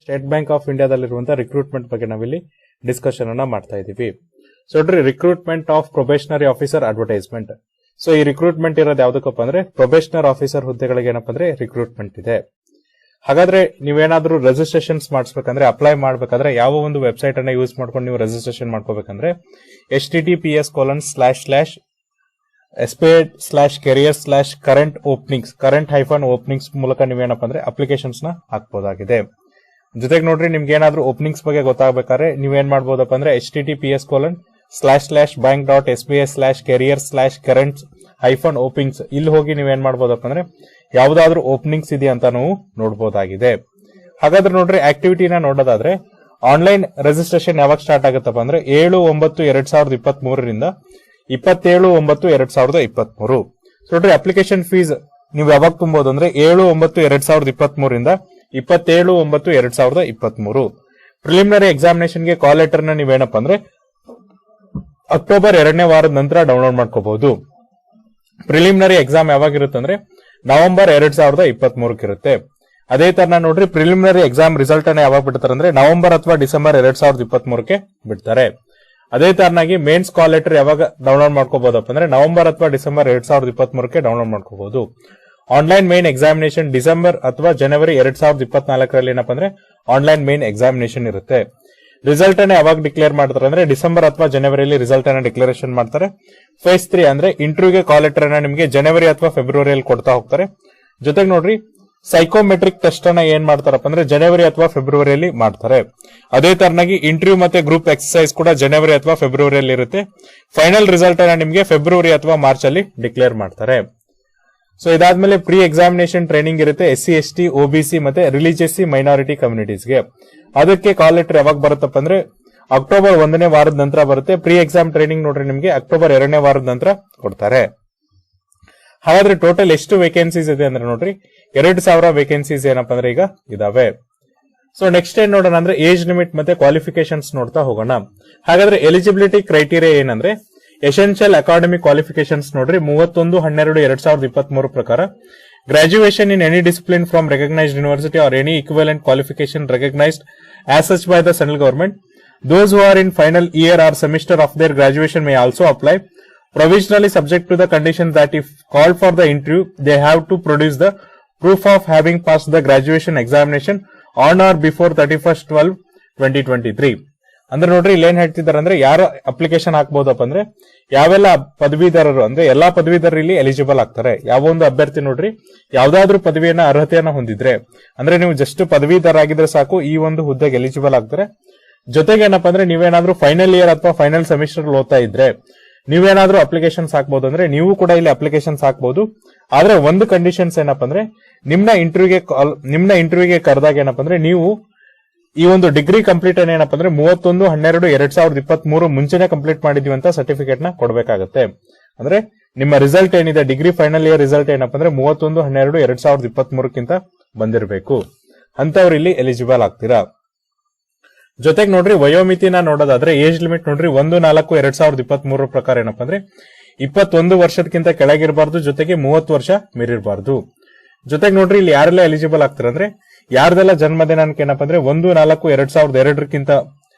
State bank of ಇಂಡಿಯಾದಲ್ಲಿರುವಂತಹ recruitment ಬಗ್ಗೆ ನಾವಿಲ್ಲಿ discussion ಅನ್ನ ಮಾಡ್ತಾ ಇದೀವಿ. ಸೊ ನೋಡ್ರಿ, recruitment of probationary officer advertisement. So ಈ ರಿಕ್ರೂಟ್ಮೆಂಟ್ ಇರೋದು ಯಾವ್ದಕ್ಕಪ್ಪ ಅಂದ್ರೆ ಪ್ರೊಬೇಷನರ್ ಆಫೀಸರ್ ಹುದ್ದೆಗಳಿಗೆ ಏನಪ್ಪ ಅಂದ್ರೆ ರಿಕ್ರೂಟ್ಮೆಂಟ್ ಇದೆ. ಹಾಗಾದ್ರೆ ನೀವೇನಾದ್ರೂ ರಿಜಿಸ್ಟ್ರೇಷನ್ಸ್ ಮಾಡಿಸ್ಬೇಕಂದ್ರೆ, ಅಪ್ಲೈ ಮಾಡ್ಬೇಕಾದ್ರೆ ಯಾವ ಒಂದು ವೆಬ್ಸೈಟ್ ಅನ್ನ ಯೂಸ್ ಮಾಡ್ಕೊಂಡು ನೀವು ರಿಜಿಸ್ಟ್ರೇಷನ್ ಮಾಡ್ಕೋಬೇಕಂದ್ರೆ https://spade/careers/current-openings ಮೂಲಕ ನೀವೇನಪ್ಪ ಅಂದ್ರೆ ಅಪ್ಲಿಕೇಶನ್ಸ್ ನ ಹಾಕಬಹುದಾಗಿದೆ. ಜೊತೆಗೆ ನೋಡ್ರಿ, ನಿಮ್ಗೆ ಏನಾದ್ರೂ ಓಪನಿಂಗ್ಸ್ ಬಗ್ಗೆ ಗೊತ್ತಾಗಬೇಕಾದ್ರೆ ನೀವೇನ್ ಮಾಡಬಹುದಪ್ಪ ಅಂದ್ರೆ https://bank.sbi/careers/current-openings ಇಲ್ಲಿ ಹೋಗಿ ನೀವೇನ್ ಮಾಡಬಹುದಪ್ಪ ಅಂದ್ರೆ ಯಾವ್ದಾದ್ರು ಓಪನಿಂಗ್ಸ್ ಇದೆಯಾ ಅಂತ ನಾವು ನೋಡಬಹುದಾಗಿದೆ. ಹಾಗಾದ್ರೆ ನೋಡ್ರಿ, ಆಕ್ಟಿವಿಟಿನ ನೋಡೋದಾದ್ರೆ ಆನ್ಲೈನ್ ರಿಜಿಸ್ಟ್ರೇಷನ್ ಯಾವಾಗ ಸ್ಟಾರ್ಟ್ ಆಗುತ್ತಪ್ಪ ಅಂದ್ರೆ 7/9/2023 27/9/2023. ನೋಡ್ರಿ, ಅಪ್ಲಿಕೇಶನ್ ಫೀಸ್ ನೀವು ಯಾವಾಗ ತುಂಬಬಹುದು ಅಂದ್ರೆ 7/9/2023 27/9/2023. ಪ್ರಿಲಿಮಿನರಿ ಎಕ್ಸಾಮಿನೇಷನ್ ಗೆ ಕಾಲ್ ಲೆಟರ್ ನ ನೀವೇನಪ್ಪ ಅಂದ್ರೆ ಅಕ್ಟೋಬರ್ 2ನೇ ವಾರದ ನಂತರ ಡೌನ್ಲೋಡ್ ಮಾಡ್ಕೋಬಹುದು. ಪ್ರಿಲಿಮಿನರಿ ಎಕ್ಸಾಮ್ ಯಾವಾಗಿರುತ್ತೆ ಅಂದ್ರೆ ನವೆಂಬರ್ 2023 ಇರುತ್ತೆ. ಅದೇ ತರ ನೋಡ್ರಿ, ಪ್ರಿಲಿಮಿನರಿ ಎಕ್ಸಾಮ್ ರಿಸಲ್ಟ್ ಅನ್ನ ಯಾವಾಗ ಬಿಡ್ತಾರೆ ಅಂದ್ರೆ ನವೆಂಬರ್ ಅಥವಾ ಡಿಸೆಂಬರ್ 2023 ಬಿಡ್ತಾರೆ. ಅದೇ ತರನಾಗಿ ಮೇನ್ಸ್ ಕಾಲ್ ಲೆಟರ್ ಯಾವಾಗ ಡೌನ್ಲೋಡ್ ಮಾಡ್ಕೋಬಹುದಪ್ಪ ಅಂದ್ರೆ ನವೆಂಬರ್ ಅಥವಾ ಡಿಸೆಂಬರ್ 2023 ಡೌನ್ಲೋಡ್ ಮಾಡ್ಕೋಬಹುದು. ಆನ್ಲೈನ್ ಮೇನ್ ಎಕ್ಸಾಮಿನೇಷನ್ ಡಿಸೆಂಬರ್ ಅಥವಾ ಜನವರಿ 2024 ಏನಪ್ಪ ಅಂದ್ರೆ ಆನ್ಲೈನ್ ಮೇನ್ ಎಕ್ಸಾಮಿನೇಷನ್ ಇರುತ್ತೆ. ರಿಸಲ್ಟ್ ಅನ್ನ ಯಾವಾಗ ಡಿಕ್ಲೇರ್ ಮಾಡ್ತಾರೆ ಅಂದ್ರೆ ಡಿಸೆಂಬರ್ ಅಥವಾ ಜನವರಿಯಲ್ಲಿ ರಿಸಲ್ಟ್ ಅನ್ನ ಡಿಕ್ಲರೇಷನ್ ಮಾಡ್ತಾರೆ. ಫೇಸ್ 3 ಅಂದ್ರೆ ಇಂಟರ್ವ್ಯೂಗೆ ಕಾಲ್ ಲೆಟರ್ ಅನ್ನ ನಿಮಗೆ ಜನವರಿ ಅಥವಾ ಫೆಬ್ರವರಿಯಲ್ಲಿ ಕೊಡ್ತಾ ಹೋಗ್ತಾರೆ. ಜೊತೆಗೆ ನೋಡ್ರಿ, ಸೈಕೋಮೆಟ್ರಿಕ್ ಟೆಸ್ಟ್ ಅನ್ನ ಏನ್ ಮಾಡ್ತಾರಪ್ಪ ಅಂದ್ರೆ ಜನವರಿ ಅಥವಾ ಫೆಬ್ರವರಿಯಲ್ಲಿ ಮಾಡ್ತಾರೆ. ಅದೇ ತರನಾಗಿ ಇಂಟರ್ವ್ಯೂ ಮತ್ತೆ ಗ್ರೂಪ್ ಎಕ್ಸರ್ಸೈಸ್ ಕೂಡ ಜನವರಿ ಅಥವಾ ಫೆಬ್ರವರಿಯಲ್ಲಿ ಇರುತ್ತೆ. ಫೈನಲ್ ರಿಸಲ್ಟ್ ಅನ್ನ ನಿಮಗೆ ಫೆಬ್ರವರಿ ಅಥವಾ ಮಾರ್ಚ್ ಅಲ್ಲಿ ಡಿಕ್ಲೇರ್ ಮಾಡ್ತಾರೆ. ಸೊ ಇದಾದ್ಮೇಲೆ ಪ್ರೀ ಎಕ್ಸಾಮಿನೇಷನ್ ಟ್ರೈನಿಂಗ್ ಇರುತ್ತೆ SC/ST, OBC ಮತ್ತೆ ರಿಲಿಜಿಯಸ್ ಮೈನಾರಿಟಿ ಕಮ್ಯುನಿಟೀಸ್ಗೆ. ಅದಕ್ಕೆ ಕಾಲ್ ಲೆಟರ್ ಯಾವಾಗ ಬರುತ್ತಪ್ಪ ಅಂದ್ರೆ ಅಕ್ಟೋಬರ್ 1ನೇ ವಾರದ ನಂತರ ಬರುತ್ತೆ. ಪ್ರೀ ಎಕ್ಸಾಮ್ ಟ್ರೈನಿಂಗ್ ನೋಡ್ರಿ ನಿಮಗೆ ಅಕ್ಟೋಬರ್ 2ನೇ ವಾರದ ನಂತರ ಕೊಡ್ತಾರೆ. ಹಾಗಾದ್ರೆ ಟೋಟಲ್ ಎಷ್ಟು ವೇಕೆನ್ಸೀಸ್ ಇದೆ ಅಂದ್ರೆ ನೋಡ್ರಿ 2,000 ವೇಕೆನ್ಸೀಸ್ ಏನಪ್ಪ ಅಂದ್ರೆ ಈಗ ಇದಾವೆ. ಸೊ ನೆಕ್ಸ್ಟ್ ಏನ್ ನೋಡೋಣ ಅಂದ್ರೆ ಏಜ್ ಲಿಮಿಟ್ ಮತ್ತೆ ಕ್ವಾಲಿಫಿಕೇಶನ್ಸ್ ನೋಡ್ತಾ ಹೋಗೋಣ. ಹಾಗಾದ್ರೆ ಎಲಿಜಿಬಿಲಿಟಿ ಕ್ರೈಟೀರಿಯಾ ಏನಂದ್ರೆ ಎಸೆನ್ಷಿಯಲ್ ಅಕಾಡೆಮಿಕ್ ಕ್ವಾಲಿಫಿಕೇಶನ್ಸ್ ನೋಡ್ರಿ 31/12/2023 ಪ್ರಕಾರ graduation in any discipline from recognised university or any equivalent qualification recognised as such by the central government. Those who are in final year or semester of their graduation may also apply, provisionally subject to the condition that if called for the interview, they have to produce the proof of having passed the graduation examination on or before 31/12/2023. ಅಂದ್ರೆ ನೋಡ್ರಿ, ಇಲ್ಲಿ ಏನ್ ಹೇಳ್ತಿದ್ದಾರೆ ಅಂದ್ರೆ ಯಾರು application ಹಾಕಬಹುದಪ್ಪ ಅಂದ್ರೆ ಯಾವೆಲ್ಲ ಪದವೀಧರರು ಅಂದ್ರೆ ಎಲ್ಲಾ ಪದವೀಧರರು ಇಲ್ಲಿ ಎಲಿಜಿಬಲ್ ಆಗ್ತಾರೆ. ಯಾವ ಒಂದು ಅಭ್ಯರ್ಥಿ ನೋಡ್ರಿ ಯಾವ್ದಾದ್ರು ಪದವಿಯನ್ನ ಅರ್ಹತೆಯನ್ನ ಹೊಂದಿದ್ರೆ ಅಂದ್ರೆ ನೀವು ಜಸ್ಟ್ ಪದವೀಧರ ಆಗಿದ್ರೆ ಸಾಕು ಈ ಒಂದು ಹುದ್ದೆಗೆ ಎಲಿಜಿಬಲ್ ಆಗ್ತಾರೆ. ಜೊತೆಗೆ ಏನಪ್ಪಾ ಅಂದ್ರೆ ನೀವೇನಾದ್ರೂ ಫೈನಲ್ ಇಯರ್ ಅಥವಾ ಫೈನಲ್ ಸೆಮಿಸ್ಟರ್ ಓದ್ತಾ ಇದ್ರೆ ನೀವೇನಾದ್ರೂ ಅಪ್ಲಿಕೇಶನ್ಸ್ ಹಾಕಬಹುದು. ಅಂದ್ರೆ ನೀವು ಕೂಡ ಇಲ್ಲಿ ಅಪ್ಲಿಕೇಶನ್ಸ್ ಹಾಕಬಹುದು. ಆದ್ರೆ ಒಂದು ಕಂಡೀಷನ್ಸ್ ಏನಪ್ಪಾ ಅಂದ್ರೆ ನಿಮ್ನ ಇಂಟರ್ವ್ಯೂಗೆ ಕರೆದಾಗ ಏನಪ್ಪಾ ಅಂದ್ರೆ ನೀವು ಈ ಒಂದು ಡಿಗ್ರಿ ಕಂಪ್ಲೀಟ್ ಏನಪ್ಪಾ ಅಂದ್ರೆ 31/12/2023 ಮುಂಚೆನೆ ಕಂಪ್ಲೀಟ್ ಮಾಡಿದೀವಿ ಅಂತ ಸರ್ಟಿಫಿಕೇಟ್ ನ ಕೊಡಬೇಕಾಗತ್ತೆ. ಅಂದ್ರೆ ನಿಮ್ಮ ರಿಸಲ್ಟ್ ಏನಿದೆ ಡಿಗ್ರಿ ಫೈನಲ್ ಇಯರ್ ರಿಸಲ್ಟ್ ಏನಪ್ಪಾ ಅಂದ್ರೆ 31/12/2023 ಬಂದಿರಬೇಕು. ಅಂತವ್ರು ಇಲ್ಲಿ ಎಲಿಜಿಬಲ್ ಆಗ್ತೀರಾ. ಜೊತೆಗೆ ನೋಡ್ರಿ, ವಯೋಮಿತಿನ ನೋಡೋದಾದ್ರೆ ಏಜ್ ಲಿಮಿಟ್ ನೋಡ್ರಿ 1/4/2023 ಪ್ರಕಾರ ಏನಪ್ಪಾ ಅಂದ್ರೆ 21 ವರ್ಷದಕ್ಕಿಂತ ಕೆಳಗಿರಬಾರ್ದು. ಜೊತೆಗೆ 30 ವರ್ಷ ಮೀರಿರಬಾರ್ದು. ಜೊತೆಗೆ ನೋಡ್ರಿ, ಇಲ್ಲಿ ಯಾರೆಲ್ಲ ಎಲಿಜಿಬಲ್ ಆಗ್ತಾರೆ ಅಂದ್ರೆ ಯಾರ್ದೆಲ್ಲ ಜನ್ಮ ದಿನಾಂಕ ಏನಪ್ಪಾ ಅಂದ್ರೆ 1/4/2002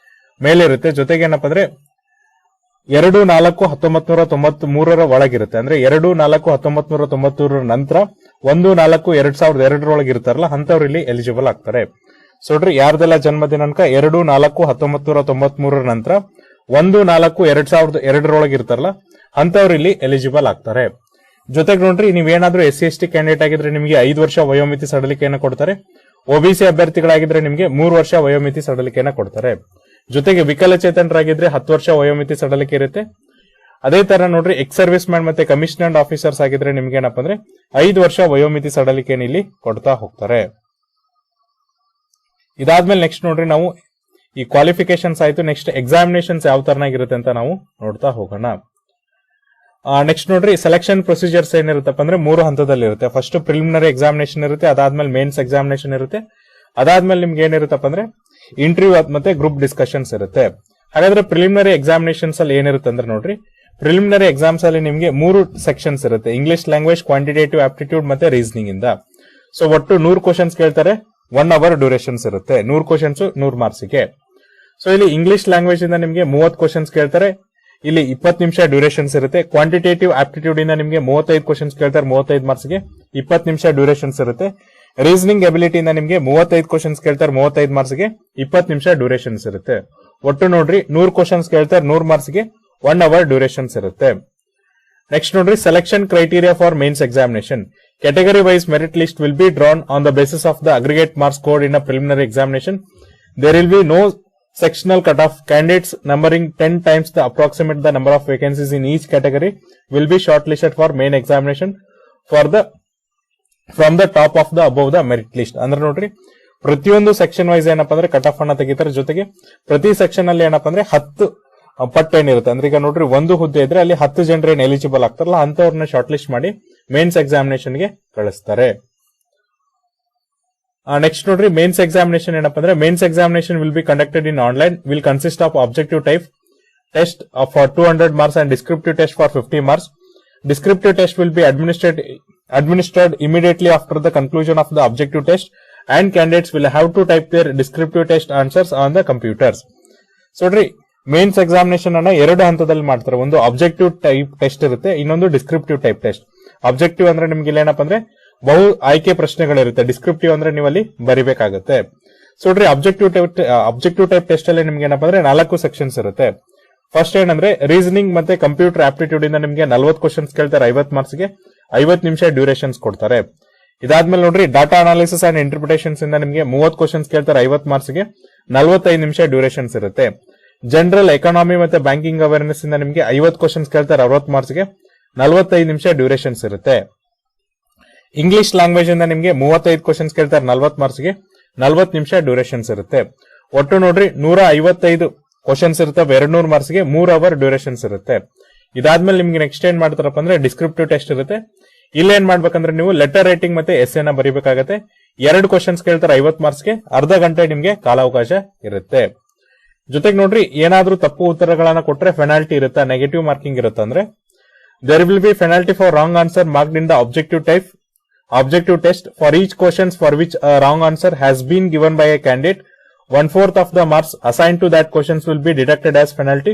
ಮೇಲೆ ಇರುತ್ತೆ. ಜೊತೆಗೆ ಏನಪ್ಪಾ ಅಂದ್ರೆ 2/4/1993 ಒಳಗಿರುತ್ತೆ. ಅಂದ್ರೆ 2/4/1993 ನಂತರ 1/4/2002 ಒಳಗಿರ್ತಾರಲ್ಲ ಅಂತವ್ರು ಇಲ್ಲಿ ಎಲಿಜಿಬಲ್ ಆಗ್ತಾರೆ. ಸೊ ನೋಡ್ರಿ, ಯಾರ್ದೆಲ್ಲ ಜನ್ಮ ದಿನಾಂಕ 2/4/1993 ನಂತರ 1/4/2002 ಒಳಗಿರ್ತಾರಲ್ಲ ಅಂತವ್ರು ಇಲ್ಲಿ ಎಲಿಜಿಬಲ್ ಆಗ್ತಾರೆ. ಜೊತೆಗೆ ನೋಡ್ರಿ, ನೀವೇನಾದ್ರೂ SC/ST ಕ್ಯಾಂಡಿಡೇಟ್ ಆಗಿದ್ರೆ ನಿಮಗೆ 5 ವರ್ಷ ವಯೋಮಿತಿ ಸಡಲಿಕೆಯನ್ನು ಕೊಡ್ತಾರೆ. OBC ಅಭ್ಯರ್ಥಿಗಳಾಗಿದ್ರೆ ನಿಮಗೆ 3 ವರ್ಷ ವಯೋಮಿತಿ ಸಡಲಿಕೆಯನ್ನು ಕೊಡ್ತಾರೆ. ಜೊತೆಗೆ ವಿಕಲಚೇತನರಾಗಿದ್ರೆ 10 ವರ್ಷ ವಯೋಮಿತಿ ಸಡಲಿಕೆ ಇರುತ್ತೆ. ಅದೇ ತರ ನೋಡ್ರಿ, ಎಕ್ಸ್ ಸರ್ವಿಸ್ ಮ್ಯಾನ್ ಮತ್ತೆ ಕಮಿಷನರ್ ಆಫೀಸರ್ಸ್ ಆಗಿದ್ರೆ ನಿಮ್ಗೆ ಏನಪ್ಪಾ ಅಂದ್ರೆ 5 ವರ್ಷ ವಯೋಮಿತಿ ಸಡಲಿಕೆಯನ್ನು ಇಲ್ಲಿ ಕೊಡ್ತಾ ಹೋಗ್ತಾರೆ. ಇದಾದ್ಮೇಲೆ ನೆಕ್ಸ್ಟ್ ನೋಡ್ರಿ, ನಾವು ಈ ಕ್ವಾಲಿಫಿಕೇಶನ್ಸ್ ಆಯ್ತು. ನೆಕ್ಸ್ಟ್ ಎಕ್ಸಾಮಿನೇಷನ್ಸ್ ಯಾವ ತರನಾಗಿರುತ್ತೆ ಅಂತ ನಾವು ನೋಡ್ತಾ ಹೋಗೋಣ. ನೆಕ್ಸ್ಟ್ ನೋಡ್ರಿ, ಸೆಲೆಕ್ಷನ್ ಪ್ರೊಸೀಜರ್ಸ್ ಏನಿರುತ್ತಪ್ಪ ಅಂದ್ರೆ 3 ಹಂತದಲ್ಲಿ ಇರುತ್ತೆ. ಫಸ್ಟ್ ಪ್ರಿಲಿಮಿನರಿ ಎಕ್ಸಾಮಿನೇಷನ್ ಇರುತ್ತೆ, ಅದಾದ್ಮೇಲೆ ಮೇನ್ಸ್ ಎಕ್ಸಾಮಿನೇಷನ್ ಇರುತ್ತೆ, ಅದಾದ್ಮೇಲೆ ನಿಮ್ಗೆ ಏನಿರುತ್ತಪ್ಪ ಅಂದ್ರೆ ಇಂಟರ್ವ್ಯೂ ಮತ್ತೆ ಗ್ರೂಪ್ ಡಿಸ್ಕಷನ್ಸ್ ಇರುತ್ತೆ. ಹಾಗಾದ್ರೆ ಪ್ರಿಲಿಮಿನರಿ ಎಕ್ಸಾಮಿನೇಷನ್ಸ್ ಅಲ್ಲಿ ಏನಿರುತ್ತೆ ಅಂದ್ರೆ ನೋಡ್ರಿ, ಪ್ರಿಲಿಮಿನರಿ ಎಕ್ಸಾಮ್ಸ್ ಅಲ್ಲಿ ನಿಮಗೆ 3 ಸೆಕ್ಷನ್ಸ್ ಇರುತ್ತೆ. ಇಂಗ್ಲಿಷ್ ಲ್ಯಾಂಗ್ವೇಜ್, ಕ್ವಾಂಟಿಟೇಟಿವ್ ಆಪ್ಟಿಟ್ಯೂಡ್ ಮತ್ತೆ ರೀಸನಿಂಗ್ ಇಂದ. ಸೊ ಒಟ್ಟು 100 ಕ್ವಶನ್ಸ್ ಕೇಳ್ತಾರೆ. 1 hour ಡ್ಯೂರೇಷನ್ಸ್ ಇರುತ್ತೆ. 100 ಕ್ವಶನ್ಸ್ 100 ಮಾರ್ಕ್ಸ್ಗೆ. ಸೊ ಇಲ್ಲಿ ಇಂಗ್ಲಿಷ್ ಲ್ಯಾಂಗ್ವೇಜ್ ಇಂದ ನಿಮಗೆ 30 ಕ್ವಶನ್ಸ್ ಕೇಳ್ತಾರೆ, ಇಲ್ಲಿ 20 ನಿಮಿಷ ಡ್ಯೂರೇಷನ್ಸ್ ಇರುತ್ತೆ. ಕ್ವಾಂಟಿಟೇಟಿವ್ ಆಪ್ಟಿಟ್ಯೂಡ್ ಇಂದ ನಿಮಗೆ 35 ಕ್ವಶನ್ಸ್ ಕೇಳ್ತಾರೆ, 35 ಮಾರ್ಕ್ಸ್ಗೆ 20 ನಿಮಿಷ ಡ್ಯೂರೇಷನ್ಸ್ ಇರುತ್ತೆ. ರೀಸನಿಂಗ್ ಎಬಿಲಿಟಿ ಇಂದ ನಿಮಗೆ 35 ಕ್ವಶನ್ಸ್ ಕೇಳ್ತಾರೆ, 35 ಮಾರ್ಕ್ಸ್ಗೆ 20 ನಿಮಿಷ ಡ್ಯೂರೇಷನ್ಸ್ ಇರುತ್ತೆ. ಒಟ್ಟು ನೋಡ್ರಿ 100 ಕ್ವಶನ್ಸ್ ಕೇಳ್ತಾರೆ, 100 ಮಾರ್ಕ್ಸ್ಗೆ 1 hour ಡ್ಯೂರೇಷನ್ಸ್ ಇರುತ್ತೆ. ನೆಕ್ಸ್ಟ್ ನೋಡ್ರಿ selection criteria for mains examination. Category wise merit list will be drawn on the basis of the aggregate marks scored in a preliminary examination. There will be no sectional cutoff. Candidates numbering 10 times the approximate the number of vacancies in each category will be shortlisted for main examination from the top of the above the merit list. ಅಂದ್ರೆ ನೋಡ್ರಿ ಪ್ರತಿಯೊಂದು section wise ಏನಪ್ಪಾ ಅಂದ್ರೆ cut off ಅನ್ನ ತೆಗಿತಾರೆ. ಜೊತೆಗೆ ಪ್ರತಿ section ಅಲ್ಲಿ ಏನಪ್ಪಾ ಅಂದ್ರೆ 10 ಪಟ್ಟು ಏನಿರುತ್ತೆ. ಅಂದ್ರೆ ಈಗ ನೋಡ್ರಿ ಒಂದು ಹುದ್ದೆ ಇದ್ರೆ ಅಲ್ಲಿ 10 ಜನರು ಏನ್ ಎಲಿಜಿಬಲ್ ಆಗ್ತಾರಲ್ಲ ಅಂತವ್ರನ್ನ ಶಾರ್ಟ್ ಲಿಸ್ಟ್ ಮಾಡಿ ಮೇನ್ಸ್ ಎಕ್ಸಾಮಿನೇಷನ್ ಗೆ ಕಳಿಸ್ತಾರೆ. ನೆಕ್ಸ್ಟ್ ನೋಡ್ರಿ ಮೇನ್ಸ್ ಎಕ್ಸಾಮಿನೇಷನ್ ಏನಪ್ಪಾ ಅಂದ್ರೆ mains examination will be conducted in online, will consist of objective type test for 200 marks and descriptive test for 50 marks. Descriptive test will be administered immediately after the conclusion of the objective test, and candidates will have to type their descriptive test answers on the computers. So ನೋಡ್ರಿ mains examination ಅನ್ನ 2 ಹಂತದಲ್ಲಿ ಮಾಡ್ತಾರೆ. ಒಂದು objective type test ಇರುತ್ತೆ, ಇನ್ನೊಂದು descriptive type test. Objective ಅಂದ್ರೆ ನಿಮ್ಗೆ ಇಲ್ಲಿ ಏನಪ್ಪಾ ಅಂದ್ರೆ ಬಹು ಆಯ್ಕೆ ಪ್ರಶ್ನೆಗಳಿರುತ್ತೆ. ಡಿಸ್ಕ್ರಿಪ್ಟಿವ್ ಅಂದ್ರೆ ನೀವು ಅಲ್ಲಿ ಬರಿಬೇಕಾಗುತ್ತೆ. ಸೊ ನೋಡ್ರಿ ಆಬ್ಜೆಕ್ಟಿವ್ ಟೈಪ್ ಟೆಸ್ಟ್ ಅಲ್ಲಿ ನಿಮ್ಗೆ ಏನಪ್ಪಾ ಅಂದ್ರೆ 4 ಸೆಕ್ಷನ್ಸ್ ಇರುತ್ತೆ. ಫಸ್ಟ್ ಏನಂದ್ರೆ ರೀಸನಿಂಗ್ ಮತ್ತೆ ಕಂಪ್ಯೂಟರ್ ಆಪ್ಟಿಟ್ಯೂಡ್ ಇಂದ ನಿಮ್ಗೆ 40 ಕ್ವಶನ್ಸ್ ಕೇಳ್ತಾರೆ, 50 ಮಾರ್ಕ್ಸ್ಗೆ 50 ನಿಮಿಷ ಡ್ಯೂರೇಷನ್ಸ್ ಕೊಡ್ತಾರೆ. ಇದಾದ್ಮೇಲೆ ನೋಡ್ರಿ ಡಾಟಾ ಅನಾಲಿಸಿಸ್ ಅಂಡ್ ಇಂಟರ್ಪ್ರಿಟೇಷನ್ಸ್ ಇಂದ ನಿಮ್ಗೆ 30 ಕ್ವಶನ್ಸ್ ಕೇಳ್ತಾರೆ, 50 ಮಾರ್ಕ್ಸ್ಗೆ 45 ನಿಮಿಷ ಡ್ಯೂರೇಷನ್ಸ್ ಇರುತ್ತೆ. ಜನರಲ್ ಎಕಾನಮಿ ಮತ್ತೆ ಬ್ಯಾಂಕಿಂಗ್ ಅವೇರ್ನೆಸ್ ಇಂದ ನಿಮ್ಗೆ 50 ಕ್ವಶನ್ಸ್ ಕೇಳ್ತಾರೆ, 60 ಮಾರ್ಕ್ಸ್ಗೆ 45 ನಿಮಿಷ ಡ್ಯೂರೇಷನ್ಸ್ ಇರುತ್ತೆ. ಇಂಗ್ಲಿಷ್ ಲ್ಯಾಂಗ್ವೇಜ್ ಇಂದ ನಿಮ್ಗೆ 35 ಕ್ವಶನ್ಸ್ ಕೇಳ್ತಾರೆ, 40 ಮಾರ್ಕ್ಸ್ಗೆ 40 ನಿಮಿಷ ಡ್ಯೂರೇಷನ್ಸ್ ಇರುತ್ತೆ. ಒಟ್ಟು ನೋಡ್ರಿ 155 ಕ್ವಶನ್ಸ್ ಇರುತ್ತೆ, 200 ಮಾರ್ಕ್ಸ್ಗೆ 3 hour ಡ್ಯೂರೇಷನ್ಸ್ ಇರುತ್ತೆ. ಇದಾದ್ಮೇಲೆ ನಿಮ್ಗೆ ನೆಕ್ಸ್ಟ್ ಏನ್ ಮಾಡ್ತಾರಪ್ಪ ಅಂದ್ರೆ ಡಿಸ್ಕ್ರಿಪ್ಟಿವ್ ಟೆಸ್ಟ್ ಇರುತ್ತೆ. ಇಲ್ಲಿ ಏನ್ ಮಾಡ್ಬೇಕಂದ್ರೆ ನೀವು ಲೆಟರ್ ರೈಟಿಂಗ್ ಮತ್ತೆ ಎಸ್ಸೆ ನ ಬರೀಬೇಕಾಗತ್ತೆ. 2 ಕ್ವಶನ್ಸ್ ಕೇಳ್ತಾರೆ, 50 ಮಾರ್ಕ್ಸ್ಗೆ ಅರ್ಧ ಗಂಟೆ ನಿಮ್ಗೆ ಕಾಲಾವಕಾಶ ಇರುತ್ತೆ. ಜೊತೆಗೆ ನೋಡ್ರಿ ಏನಾದ್ರೂ ತಪ್ಪು ಉತ್ತರಗಳನ್ನ ಕೊಟ್ರೆ ಪೆನಾಲ್ಟಿ ಇರುತ್ತೆ, ನೆಗೆಟಿವ್ ಮಾರ್ಕಿಂಗ್ ಇರುತ್ತೆ. ಅಂದ್ರೆ there will be penalty for wrong answer marked in the objective test. For each questions for which a wrong answer has been given by a candidate, 1/4 of the marks assigned to that questions will be deducted as penalty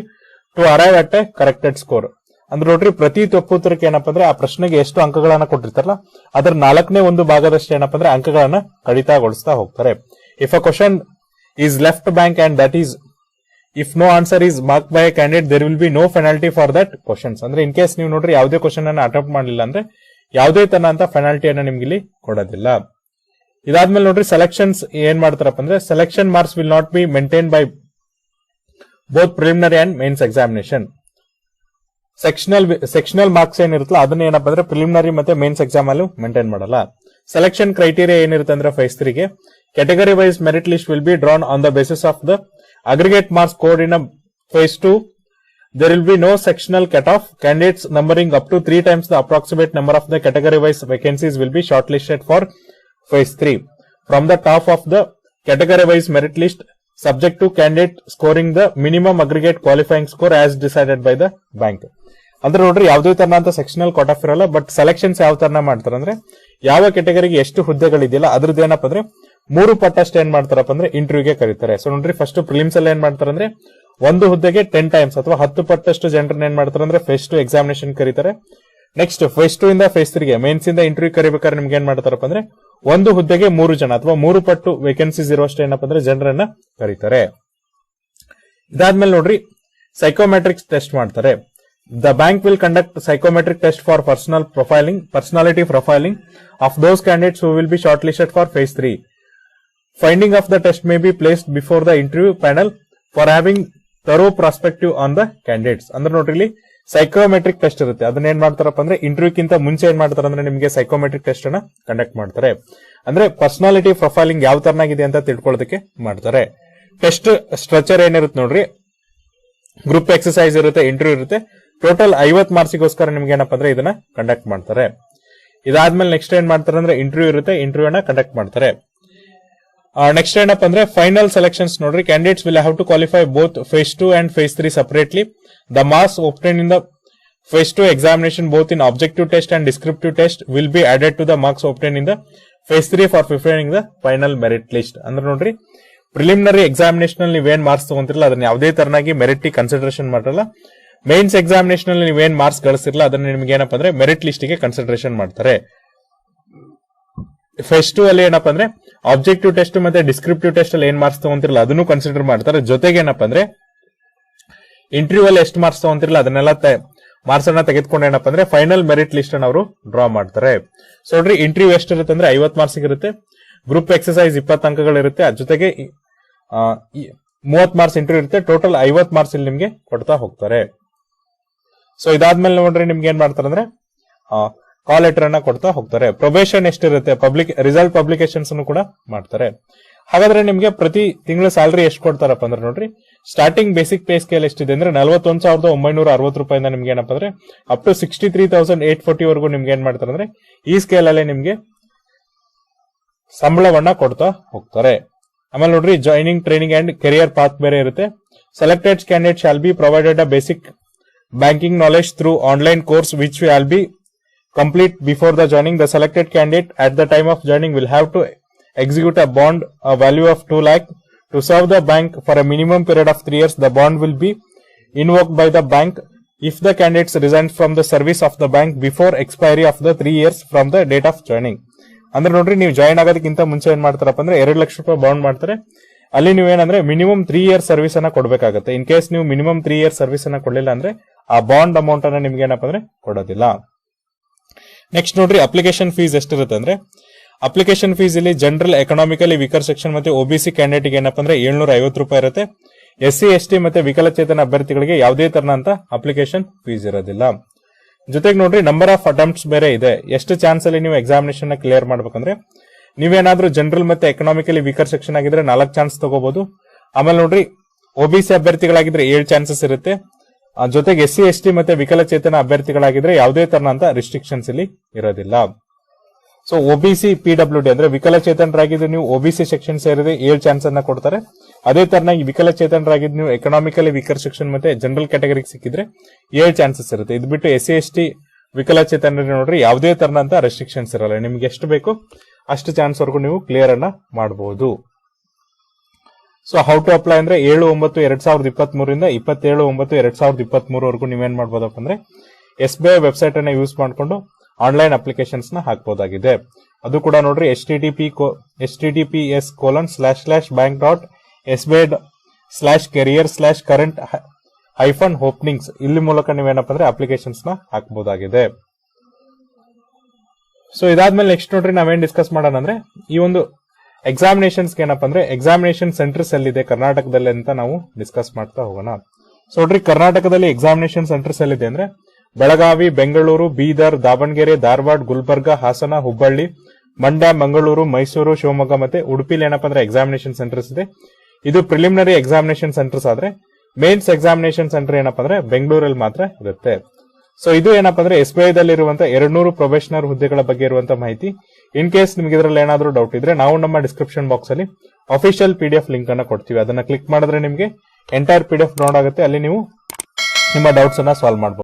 to arrive at a corrected score. ಅಂದ್ರೆ ನೋಡ್ರಿ ಪ್ರತಿ ತಪ್ಪು ಉತ್ತರಕ್ಕೆ ಏನಪ್ಪಾ ಅಂದ್ರೆ ಆ ಪ್ರಶ್ನೆಗೆ ಎಷ್ಟು ಅಂಕಗಳನ್ನ ಕೊಟ್ಟಿರ್ತಾರಲ್ಲ ಅದರ 4ನೇ 1 ಭಾಗದಷ್ಟು ಏನಪ್ಪಾ ಅಂದ್ರೆ ಅಂಕಗಳನ್ನ ಕಡಿತಗೊಳಿಸ್ತಾ ಹೋಗ್ತಾರೆ. If a question is left blank and that is if no answer is marked by a candidate, there will be no penalty for that questions. ಅಂದ್ರೆ ಇನ್ ಕೇಸ್ ನೀವು ನೋಡ್ರಿ ಯಾವುದೇ ಕ್ವಶನ್ ಅನ್ನ ಅಟೆಂಪ್ಟ್ ಮಾಡಲಿಲ್ಲ ಅಂದ್ರೆ ಯಾವುದೇ ತರ ಅಂತ ಪೆನಾಲ್ಟಿಯನ್ನ ನಿಮ್ಗೆ ಇಲ್ಲಿ ಕೊಡೋದಿಲ್ಲ. ಇದಾದ್ಮೇಲೆ ನೋಡ್ರಿ ಸೆಲೆಕ್ಷನ್ಸ್ ಏನ್ ಮಾಡ್ತಾರಪ್ಪ ಅಂದ್ರೆ selection marks will not be maintain by both preliminary and mains examination. Sectional marks ಏನಿರುತ್ತಲ್ಲ ಅದನ್ನ ಏನಪ್ಪಾ ಅಂದ್ರೆ ಪ್ರಿಲಿಮಿನರಿ ಮತ್ತೆ ಮೇನ್ಸ್ ಎಕ್ಸಾಮ್ ಅಲ್ಲೂ ಮೇಂಟೈನ್ ಮಾಡಲ್ಲ. ಸೆಲೆಕ್ಷನ್ ಕ್ರೈಟೀರಿಯಾ ಏನಿರುತ್ತೆ ಅಂದ್ರೆ ಫೇಸ್ 3 ಗೆ category wise merit list will be drawn on the basis of the aggregate marks scored in a phase 2. There will be no sectional cutoff. Candidates numbering up to 3 times the approximate number of the category wise vacancies will be shortlisted for phase 3 from the top of the category wise merit list, subject to candidate scoring the minimum aggregate qualifying score as decided by the bank. ಅಂದ್ರೆ ನೋಡ್ರಿ ಯಾವುದೇ ತರ ಅಂತ sectional cut off ಇರಲ್ಲ, but selections ಯಾವ ತರ ಮಾಡ್ತಾರೆ ಅಂದ್ರೆ ಯಾವ ಕೆಟಗರಿಗೆ ಎಷ್ಟು ಹುದ್ದೆಗಳಿದೆಯಲ್ಲ ಅದ್ರದ್ದು ಏನಪ್ಪ ಅಂದ್ರೆ 3 ಪಟ್ಟಷ್ಟು ಏನ್ ಮಾಡ್ತಾರಪ್ಪ ಅಂದ್ರೆ ಇಂಟರ್ವ್ಯೂಗೆ ಕರೀತಾರೆ. ಸೊ ನೋಡ್ರಿ ಫಸ್ಟ್ ಪ್ರಿಲಿಮ್ಸ್ ಅಲ್ಲಿ ಏನ್ ಮಾಡ್ತಾರೆ ಅಂದ್ರೆ ಒಂದು ಹುದ್ದೆಗೆ 10 ಟೈಮ್ಸ್ ಅಥವಾ 10 ಪಟ್ಟಷ್ಟು ಜನರನ್ನ ಏನ್ ಮಾಡ್ತಾರೆ ಅಂದ್ರೆ ಫೇಸ್ 2 ಎಕ್ಸಾಮಿನೇಷನ್ ಕರೀತಾರೆ. ನೆಕ್ಸ್ಟ್ ಫೇಸ್ 2 ಇಂದ ಫೇಸ್ 3 ಗೆ ಮೇನ್ಸ್ ಇಂದ ಇಂಟರ್ವ್ಯೂ ಕರಿಬೇಕಾದ್ರೆ ನಿಮ್ಗೆ ಏನ್ ಮಾಡ್ತಾರಪ್ಪ ಅಂದ್ರೆ ಒಂದು ಹುದ್ದೆಗೆ 3 ಜನ ಅಥವಾ 3 ಪಟ್ಟು ವೇಕೆನ್ಸೀಸ್ ಇರುವಷ್ಟು ಏನಪ್ಪ ಅಂದ್ರೆ ಜನರನ್ನ ಕರೀತಾರೆ. ಇದಾದ್ಮೇಲೆ ನೋಡ್ರಿ ಸೈಕೋಮೆಟ್ರಿಕ್ಸ್ ಟೆಸ್ಟ್ ಮಾಡ್ತಾರೆ. The bank will conduct psychometric test for personality profiling of those candidates who will be shortlisted for phase 3. Finding of the test may be placed before the interview panel for having thorough perspective on the candidates. ಅಂದ್ರೆ ನೋಡ್ರಿ ಇಲ್ಲಿ psychometric test ಇರುತ್ತೆ. ಅದನ್ನ ಏನ್ ಮಾಡ್ತಾರಪ್ಪ ಅಂದ್ರೆ ಇಂಟರ್ವ್ಯೂಕ್ಕಿಂತ ಮುಂಚೆ ಏನ್ ಮಾಡ್ತಾರೆ ಅಂದ್ರೆ ನಿಮಗೆ ಸೈಕೋಮೆಟ್ರಿಕ್ ಟೆಸ್ಟ್ ಅನ್ನ ಕಂಡಕ್ಟ್ ಮಾಡ್ತಾರೆ. ಅಂದ್ರೆ ಪರ್ಸನಾಲಿಟಿ ಪ್ರೊಫೈಲಿಂಗ್ ಯಾವ ತರನಾಗಿದೆ ಅಂತ ತಿಳ್ಕೊಳ್ಳೋದಕ್ಕೆ ಮಾಡ್ತಾರೆ. ಟೆಸ್ಟ್ ಸ್ಟ್ರಕ್ಚರ್ ಏನಿರುತ್ತೆ ನೋಡ್ರಿ, ಗ್ರೂಪ್ ಎಕ್ಸರ್ಸೈಸ್ ಇರುತ್ತೆ, ಇಂಟರ್ವ್ಯೂ ಇರುತ್ತೆ. ಟೋಟಲ್ 50 ಮಾರ್ಕ್ಸಿಗೋಸ್ಕರ ನಿಮ್ಗೆ ಏನಪ್ಪಾ ಅಂದ್ರೆ ಇದನ್ನ ಕಂಡಕ್ಟ್ ಮಾಡ್ತಾರೆ. ಇದಾದ್ಮೇಲೆ ನೆಕ್ಸ್ಟ್ ಏನ್ ಮಾಡ್ತಾರೆ ಅಂದ್ರೆ ಇಂಟರ್ವ್ಯೂ ಇರುತ್ತೆ, ಇಂಟರ್ವ್ಯೂ ಅನ್ನ ಕಂಡಕ್ಟ್ ಮಾಡ್ತಾರೆ. ನೆಕ್ಸ್ಟ್ ಏನಪ್ಪಾ ಅಂದ್ರೆ ಫೈನಲ್ ಸೆಲೆಕ್ಷನ್ಸ್ ನೋಡ್ರಿ. Candidates will have to qualify both phase 2 and phase 3 separately. The marks obtained in the phase 2 examination both in objective test and descriptive test will be added to the marks obtained in the phase 3 for preparing the final merit list. ಅಂದ್ರೆ ನೋಡ್ರಿ, preliminary examination ಅಲ್ಲಿ ನೀವೇನ್ marks ತಗೊಂತಿರಲ್ಲ ಅದನ್ನ ಯಾವುದೇ ತರನಾಗಿ merit consideration ಮಾಡಲ್ಲ. Mains examination ಅಲ್ಲಿ ನೀವೇನ್ ಮಾರ್ಕ್ಸ್ ಗಳಿಸಿರಲ್ಲ ಅದನ್ನ ನಿಮ್ಗೆ ಏನಪ್ಪಾ ಅಂದ್ರೆ ಮೆರಿಟ್ ಲಿಸ್ಟ್ ಗೆ ಕನ್ಸಿಡರೇಷನ್ ಮಾಡ್ತಾರೆ. ಫೇಸ್ 2 ಅಲ್ಲಿ ಏನಪ್ಪಾ ಅಂದ್ರೆ ಆಬ್ಜೆಕ್ಟಿವ್ ಟೆಸ್ಟ್ ಮತ್ತೆ ಡಿಸ್ಕ್ರಿಪ್ಟಿವ್ ಟೆಸ್ಟ್ ಅಲ್ಲಿ ಏನ್ ಮಾರ್ಕ್ಸ್ ತಗೊಂತಿರಲ್ಲ ಅದನ್ನು ಕನ್ಸಿಡರ್ ಮಾಡ್ತಾರೆ. ಜೊತೆಗೆ ಏನಪ್ಪಾ ಅಂದ್ರೆ ಇಂಟರ್ವ್ಯೂ ಅಲ್ಲಿ ಎಷ್ಟು ಮಾರ್ಕ್ಸ್ ತಗೊಂತಿರಲ್ಲ ಅದನ್ನೆಲ್ಲ ಮಾರ್ಕ್ಸ್ ಅನ್ನ ತೆಗೆದುಕೊಂಡು ಏನಪ್ಪಾ ಅಂದ್ರೆ ಫೈನಲ್ ಮೆರಿಟ್ ಲಿಸ್ಟ್ ಅನ್ನು ಅವರು ಡ್ರಾ ಮಾಡ್ತಾರೆ. ಸೊ ನೋಡ್ರಿ, ಇಂಟರ್ವ್ಯೂ ಎಷ್ಟಿರುತ್ತೆ ಅಂದ್ರೆ 50 ಮಾರ್ಕ್ಸ್ ಇರುತ್ತೆ. Group exercise 20 ಅಂಕಗಳಿರುತ್ತೆ. ಅದ್ರ ಜೊತೆಗೆ 30 ಮಾರ್ಕ್ಸ್ ಇಂಟರ್ವ್ಯೂ ಇರುತ್ತೆ. ಟೋಟಲ್ 50 ಮಾರ್ಕ್ಸ್ ಇಲ್ಲಿ ನಿಮ್ಗೆ ಕೊಡ್ತಾ ಹೋಗ್ತಾರೆ. ಸೊ ಇದಾದ್ಮೇಲೆ ನೋಡ್ರಿ ನಿಮ್ಗೆ ಏನ್ ಮಾಡ್ತಾರೆ ಅಂದ್ರೆ ಕಾಲ್ ಲೆಟರ್ ಅನ್ನ ಕೊಡ್ತಾ ಹೋಗ್ತಾರೆ. ಪ್ರೊಬೇಷನ್ ಎಷ್ಟಿರುತ್ತೆ, ರಿಸಲ್ಟ್ ಪಬ್ಲಿಕೇಶನ್ಸ್ ಕೂಡ ಮಾಡ್ತಾರೆ. ಹಾಗಾದ್ರೆ ನಿಮ್ಗೆ ಪ್ರತಿ ತಿಂಗಳ ಸ್ಯಾಲರಿ ಎಷ್ಟು ಕೊಡ್ತಾರಪ್ಪ ಅಂದ್ರೆ ನೋಡ್ರಿ, ಸ್ಟಾರ್ಟಿಂಗ್ ಬೇಸಿಕ್ ಪೇ ಸ್ಕೇಲ್ ಎಷ್ಟಿದೆ ಅಂದ್ರೆ 41,960 ರೂಪಾಯಿಂದ ನಿಮ್ಗೆ ಏನಪ್ಪ ಅಂದ್ರೆ ಅಪ್ ಟು 63,840 ವರೆಗೂ ನಿಮ್ಗೆ ಏನ್ ಮಾಡ್ತಾರೆ ಅಂದ್ರೆ ಈ ಸ್ಕೇಲ್ ಅಲ್ಲೇ ನಿಮ್ಗೆ ಸಂಬಳವನ್ನ ಕೊಡ್ತಾ ಹೋಗ್ತಾರೆ. ಆಮೇಲೆ ನೋಡ್ರಿ, joining, training and career path ಬೇರೆ ಇರುತ್ತೆ. Selected candidate shall be provided a basic banking knowledge through online course which shall be complete before the joining. The selected candidate at the time of joining will have to execute a bond a value of 2 lakh to serve the bank for a minimum period of 3 years. The bond will be invoked by the bank if the candidates resign from the service of the bank before expiry of the 3 years from the date of joining. ಅಂದ್ರೆ ನೋಡ್ರಿ, ನೀವು join ಆಗೋದಕ್ಕಿಂತ ಮುಂಚೆ ಏನ್ ಮಾಡ್ತಾರಪ್ಪ ಅಂದ್ರೆ 2 ಲಕ್ಷ ರೂಪಾಯಿ bond ಮಾಡ್ತಾರೆ. ಅಲ್ಲಿ ನೀವೇನಂದ್ರೆ ಮಿನಿಮಮ್ 3 ಇಯರ್ ಸರ್ವಿಸ್ ಅನ್ನ ಕೊಡಬೇಕಾಗುತ್ತೆ. ಇನ್ ಕೇಸ್ ನೀವು ಮಿನಿಮಮ್ 3 ಇಯರ್ ಸರ್ವಿಸ್ ಅನ್ನ ಕೊಡಲಿಲ್ಲ ಅಂದ್ರೆ ಆ ಬಾಂಡ್ ಅಮೌಂಟ್ ಅನ್ನ ನಿಮ್ಗೆ ಏನಪ್ಪ ಅಂದ್ರೆ ಕೊಡೋದಿಲ್ಲ. ನೆಕ್ಸ್ಟ್ ನೋಡ್ರಿ, ಅಪ್ಲಿಕೇಶನ್ ಫೀಸ್ ಎಷ್ಟಿರುತ್ತೆ ಅಂದ್ರೆ ಅಪ್ಲಿಕೇಶನ್ ಫೀಸ್ ಇಲ್ಲಿ ಜನರಲ್, ಎಕನಾಮಿಕಲಿ ವೀಕರ್ ಸೆಕ್ಷನ್ ಮತ್ತೆ ಒಬಿಸಿ ಕ್ಯಾಂಡಿಡೇಟ್ ಏನಪ್ಪ ಅಂದ್ರೆ 750 ರೂಪಾಯಿ ಇರುತ್ತೆ. SC ST ಮತ್ತೆ ವಿಕಲಚೇತನ ಅಭ್ಯರ್ಥಿಗಳಿಗೆ ಯಾವುದೇ ತರನಂತ ಅಪ್ಲಿಕೇಶನ್ ಫೀಸ್ ಇರೋದಿಲ್ಲ. ಜೊತೆಗೆ ನೋಡ್ರಿ, ನಂಬರ್ ಆಫ್ ಅಟೆಂಪ್ಟ್ಸ್ ಬೇರೆ ಇದೆ. ಎಷ್ಟು ಚಾನ್ಸ್ ಅಲ್ಲಿ ನೀವು ಎಕ್ಸಾಮಿನೇಷನ್ ಕ್ಲಿಯರ್ ಮಾಡ್ಬೇಕಂದ್ರೆ ನೀವೇನಾದ್ರೂ ಜನರಲ್ ಮತ್ತೆ ಎಕನಾಮಿಕಲಿ ವೀಕರ್ ಸೆಕ್ಷನ್ ಆಗಿದ್ರೆ 4 ಚಾನ್ಸ್ ತಗೋಬಹುದು. ಆಮೇಲೆ ನೋಡ್ರಿ, ಒಬಿಸಿ ಅಭ್ಯರ್ಥಿಗಳಾಗಿದ್ರೆ 7 ಚಾನ್ಸಸ್ ಇರುತ್ತೆ. ಜೊತೆಗೆ SC ST ಮತ್ತೆ ವಿಕಲಚೇತನ ಅಭ್ಯರ್ಥಿಗಳಾಗಿದ್ರೆ ಯಾವುದೇ ತರನಂತ ರಿಸ್ಟ್ರಿಕ್ಷನ್ಸ್ ಇಲ್ಲಿ ಇರೋದಿಲ್ಲ. ಸೊ ಒಬಿಸಿ PWD ಅಂದ್ರೆ ವಿಕಲಚೇತನರಾಗಿದ್ದು ನೀವು ಒಬಿಸಿ ಸೆಕ್ಷನ್ ಸೇರಿದ್ರೆ 7 ಚಾನ್ಸ್ ಅನ್ನ ಕೊಡ್ತಾರೆ. ಅದೇ ತರನಾಗಿ ವಿಕಲಚೇತನರಾಗಿದ್ದು ನೀವು ಎಕನಾಮಿಕಲಿ ವೀಕರ್ ಸೆಕ್ಷನ್ ಮತ್ತೆ ಜನರಲ್ ಕ್ಯಾಟಗರಿಗೆ ಸಿಕ್ಕಿದ್ರೆ 7 ಚಾನ್ಸಸ್ ಇರುತ್ತೆ. ಇದು ಬಿಟ್ಟು SC ST ವಿಕಲಚೇತನ ನೋಡ್ರಿ ಯಾವುದೇ ತರನಂತ ರೆಸ್ಟ್ರಿಕ್ಷನ್ಸ್ ಇರಲ್ಲ. ನಿಮ್ಗೆ ಎಷ್ಟು ಬೇಕು ಅಷ್ಟು ಚಾನ್ಸ್ ವರೆಗೂ ನೀವು ಕ್ಲಿಯರ್ ಅನ್ನ ಮಾಡಬಹುದು. ಸೊ ಹೌ ಟು ಅಪ್ಲೈ ಅಂದ್ರೆ 7/9/2023 ಇಂದ 27/9/2023 ವರೆಗೂ ನೀವೇನ್ ಮಾಡಬಹುದಪ್ಪ ಅಂದ್ರೆ SBI ವೆಬ್ಸೈಟ್ ಅನ್ನ ಯೂಸ್ ಮಾಡಿಕೊಂಡು ಆನ್ಲೈನ್ ಅಪ್ಲಿಕೇಶನ್ಸ್ ನ ಹಾಕಬಹುದಾಗಿದೆ. ಅದು ಕೂಡ ನೋಡ್ರಿ https://bank.sbi/career/current-openings ಇಲ್ಲಿ ಮೂಲಕ ನೀವೇನಪ್ಪ ಅಂದ್ರೆ ಅಪ್ಲಿಕೇಶನ್ಸ್ ನ ಹಾಕಬಹುದಾಗಿದೆ. ಸೊ ಇದಾದ್ಮೇಲೆ ನೆಕ್ಸ್ಟ್ ನೋಡ್ರಿ ನಾವೇನ್ ಡಿಸ್ಕಸ್ ಮಾಡೋಣ ಅಂದ್ರೆ ಈ ಒಂದು ಎಕ್ಸಾಮಿನೇಷನ್ಸ್ ಏನಪ್ಪ ಅಂದ್ರೆ ಎಕ್ಸಾಮಿನೇಷನ್ ಸೆಂಟರ್ಸ್ ಎಲ್ಲಿದೆ ಕರ್ನಾಟಕದಲ್ಲಿ ಅಂತ ನಾವು ಡಿಸ್ಕಸ್ ಮಾಡ್ತಾ ಹೋಗೋಣ. ಸೊ ನೋಡ್ರಿ, ಕರ್ನಾಟಕದಲ್ಲಿ ಎಕ್ಸಾಮಿನೇಷನ್ ಸೆಂಟರ್ಸ್ ಎಲ್ಲಿದೆ ಅಂದ್ರೆ ಬೆಳಗಾವಿ, ಬೆಂಗಳೂರು, ಬೀದರ್, ದಾವಣಗೆರೆ, ಧಾರವಾಡ, ಗುಲ್ಬರ್ಗ, ಹಾಸನ, ಹುಬ್ಬಳ್ಳಿ, ಮಂಡ್ಯ, ಮಂಗಳೂರು, ಮೈಸೂರು, ಶಿವಮೊಗ್ಗ ಮತ್ತೆ ಉಡುಪಿಲಿ ಏನಪ್ಪ ಅಂದ್ರೆ ಎಕ್ಸಾಮಿನೇಷನ್ ಸೆಂಟರ್ಸ್ ಇದೆ. ಇದು ಪ್ರಿಲಿಮಿನರಿ ಎಕ್ಸಾಮಿನೇಷನ್ ಸೆಂಟರ್ಸ್ ಆದ್ರೆ ಮೇನ್ಸ್ ಎಕ್ಸಾಮಿನೇಷನ್ ಸೆಂಟರ್ ಏನಪ್ಪ ಅಂದ್ರೆ ಬೆಂಗಳೂರಲ್ಲಿ ಮಾತ್ರ ಇರುತ್ತೆ. ಸೊ ಇದು ಏನಪ್ಪ ಅಂದ್ರೆ SBI ದಲ್ಲಿ ಇರುವಂತಹ 200 ಪ್ರೊಬೇಷನರ್ ಹುದ್ದೆಗಳ ಬಗ್ಗೆ ಇರುವಂತಹ ಮಾಹಿತಿ. ಇನ್ ಕೇಸ್ ನಿಮ್ಗೆ ಇದರಲ್ಲಿ ಏನಾದ್ರೂ ಡೌಟ್ ಇದ್ರೆ ನಾವು ನಮ್ಮ ಡಿಸ್ಕ್ರಿಪ್ಷನ್ ಬಾಕ್ಸ್ ಅಲ್ಲಿ ಅಫಿಷಿಯಲ್ PDF ಲಿಂಕ್ ಅನ್ನ ಕೊಡ್ತೀವಿ. ಅದನ್ನ ಕ್ಲಿಕ್ ಮಾಡಿದ್ರೆ ನಿಮ್ಗೆ ಎಂಟೈರ್ PDF ಡೌನ್ಲೋಡ್ ಆಗುತ್ತೆ. ಅಲ್ಲಿ ನೀವು ನಿಮ್ಮ ಡೌಟ್ಸ್ ಅನ್ನ ಸಾಲ್ವ್ ಮಾಡಬಹುದು.